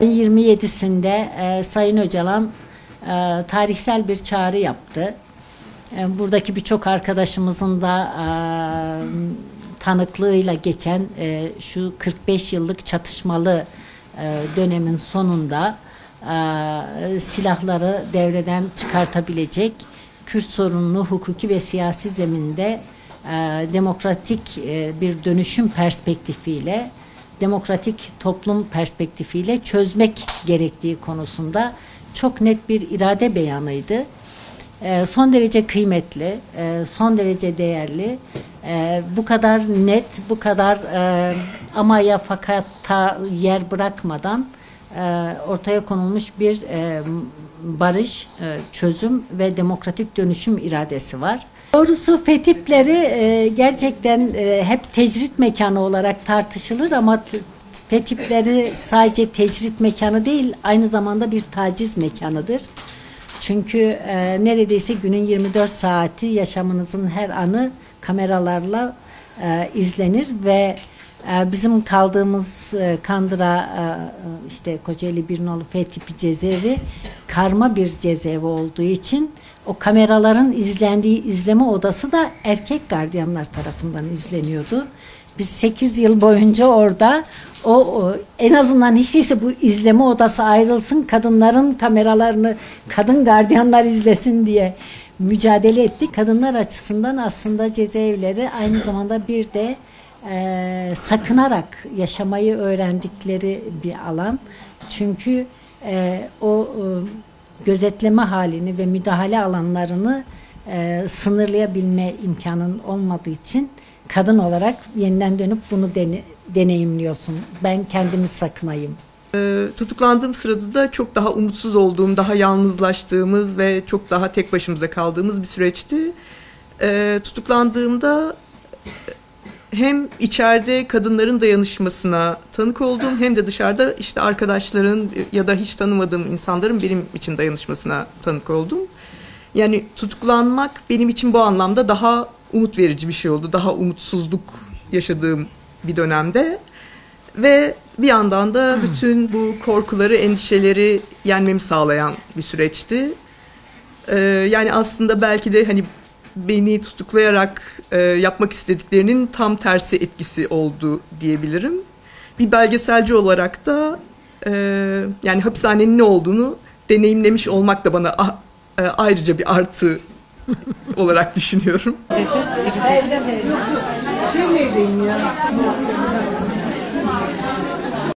27'sinde Sayın Öcalan tarihsel bir çağrı yaptı. Buradaki birçok arkadaşımızın da tanıklığıyla geçen şu 45 yıllık çatışmalı dönemin sonunda silahları devreden çıkartabilecek, Kürt sorununu hukuki ve siyasi zeminde demokratik bir dönüşüm perspektifiyle, demokratik toplum perspektifiyle çözmek gerektiği konusunda çok net bir irade beyanıydı. Son derece kıymetli, son derece değerli, bu kadar net, bu kadar ama ya fakatta yer bırakmadan ortaya konulmuş bir barış, çözüm ve demokratik dönüşüm iradesi var. Doğrusu fetipleri gerçekten hep tecrit mekanı olarak tartışılır ama fetipleri sadece tecrit mekanı değil, aynı zamanda bir taciz mekanıdır. Çünkü neredeyse günün 24 saati yaşamınızın her anı kameralarla izlenir ve bizim kaldığımız Kandıra, işte Kocaeli Birnolu F tipi cezaevi karma bir cezaevi olduğu için o kameraların izlendiği izleme odası da erkek gardiyanlar tarafından izleniyordu. Biz 8 yıl boyunca orada en azından hiç değilse bu izleme odası ayrılsın, kadınların kameralarını kadın gardiyanlar izlesin diye mücadele ettik. Kadınlar açısından aslında cezaevleri aynı zamanda bir de sakınarak yaşamayı öğrendikleri bir alan. Çünkü gözetleme halini ve müdahale alanlarını sınırlayabilme imkanın olmadığı için kadın olarak yeniden dönüp bunu deneyimliyorsun. Ben kendimi sakınayım. Tutuklandığım sırada da çok daha umutsuz olduğum, daha yalnızlaştığımız ve çok daha tek başımıza kaldığımız bir süreçti. Tutuklandığımda hem içeride kadınların dayanışmasına tanık oldum, hem de dışarıda işte arkadaşların ya da hiç tanımadığım insanların benim için dayanışmasına tanık oldum. Yani tutuklanmak benim için bu anlamda daha umut verici bir şey oldu. Daha umutsuzluk yaşadığım bir dönemde ve bir yandan da bütün bu korkuları, endişeleri yenmemi sağlayan bir süreçti. Yani aslında belki de hani beni tutuklayarak yapmak istediklerinin tam tersi etkisi oldu diyebilirim. Bir belgeselci olarak da yani hapishanenin ne olduğunu deneyimlemiş olmak da bana ayrıca bir artı olarak düşünüyorum. Şey neredeyim ya?